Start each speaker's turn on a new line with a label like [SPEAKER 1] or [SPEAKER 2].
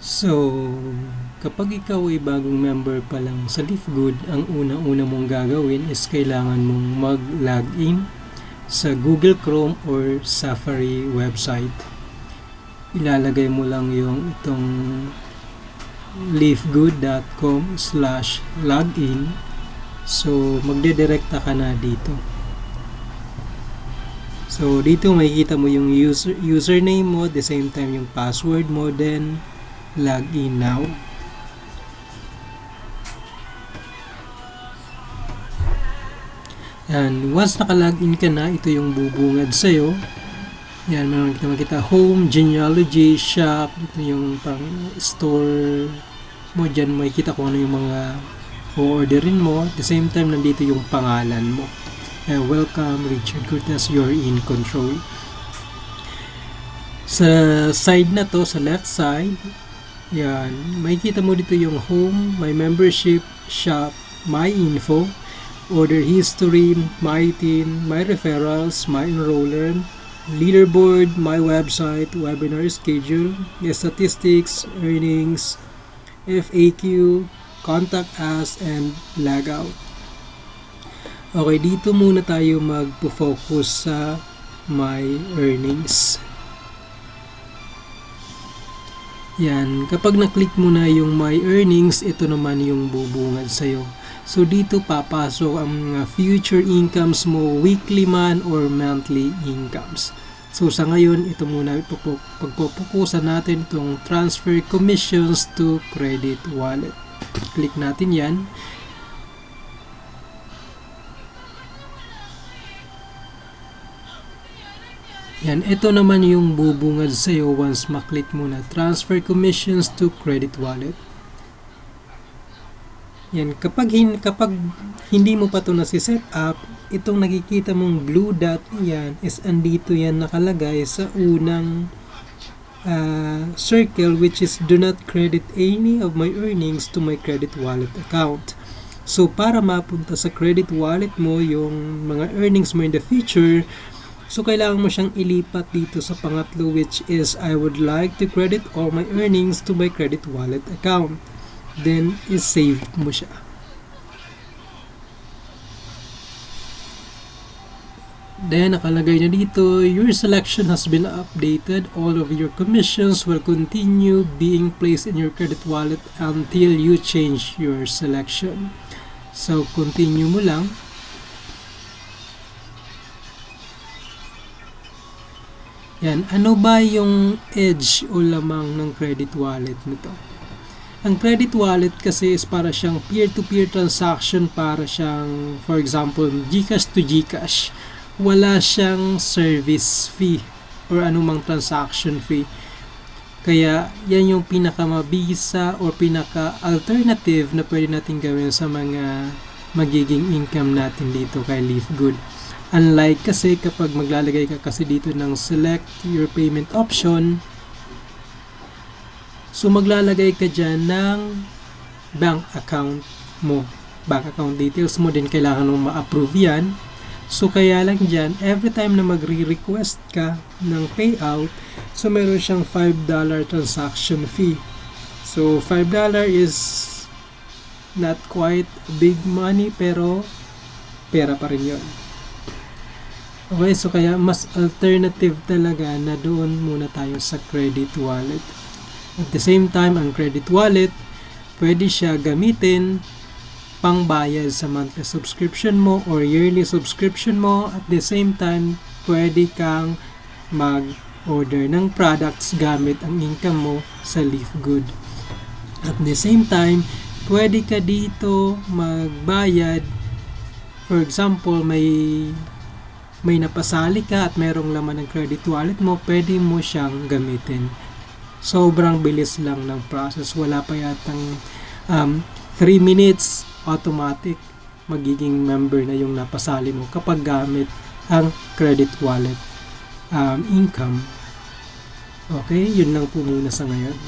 [SPEAKER 1] So, kapag ikaw ay bagong member pa lang sa Leafgood, ang una-una mong gagawin is kailangan mong mag-login sa Google Chrome or Safari website. Ilalagay mo lang yung itong leafgood.com/login. So, magdedirekta ka na dito. So, dito makikita mo yung username mo, at the same time yung password mo, then login now. And once naka-login ka na, ito yung bubungad sa'yo. Yan, makikita home, genealogy, shop, ito yung pang store mo. Dyan makikita kung ano yung mga o-orderin mo. At the same time, nandito yung pangalan mo. Welcome, Richard Cortez, you're in control. Sa side na to, sa left side, yan, makikita mo dito yung home, my membership, shop, my info, order history, my team, my referrals, my enroller, leaderboard, my website, webinar schedule, statistics, earnings, FAQ, contact us, and log out. Okay, dito muna tayo magpo-focus sa my earnings. Yan, kapag na-click mo na yung my earnings, ito naman yung bubungad sa'yo. So, dito papasok ang mga future incomes mo, weekly man or monthly incomes. So, sa ngayon, ito muna pagpupukusan natin itong transfer commissions to credit wallet. Click natin yan. Yan, ito naman yung bubungad sa'yo once maklik mo na transfer commissions to credit wallet. Yan, kapag hindi mo pa ito nasi-set up, itong nakikita mong blue dot yan is andito yan nakalagay sa unang circle, which is do not credit any of my earnings to my credit wallet account. So, para mapunta sa credit wallet mo yung mga earnings mo in the future, so, kailangan mo siyang ilipat dito sa pangatlo, which is I would like to credit all my earnings to my credit wallet account. Then, is-save mo siya. Then, nakalagay na dito, your selection has been updated. All of your commissions will continue being placed in your credit wallet until you change your selection. So, continue mo lang. Yan, ano ba yung edge o lamang ng credit wallet nito? Ang credit wallet kasi is para siyang peer-to-peer transaction, para siyang, for example, GCash to GCash. Wala siyang service fee or anumang transaction fee. Kaya, yan yung pinakamabisa or pinaka-alternative na pwede natin gawin sa mga magiging income natin dito kay Leafgood. Unlike kasi kapag maglalagay ka kasi dito ng select your payment option, so maglalagay ka dyan ng bank account mo, bank account details mo, din kailangan mong ma-approve yan. So kaya lang dyan, every time na magre-request ka ng payout, so meron siyang $5 transaction fee. So $5 is not quite big money, pero pera pa rin yun. Okay, so kaya mas alternative talaga na doon muna tayo sa credit wallet. At the same time, ang credit wallet, pwede siya gamitin pangbayad sa monthly subscription mo or yearly subscription mo. At the same time, pwede kang mag-order ng products gamit ang income mo sa Leafgood. At the same time, pwede ka dito magbayad. For example, may napasali ka at merong laman ng credit wallet mo, pwede mo siyang gamitin. Sobrang bilis lang ng process. Wala pa yatang 3 minutes, automatic magiging member na yung napasali mo kapag gamit ang credit wallet income. Okay, yun lang po muna sa ngayon.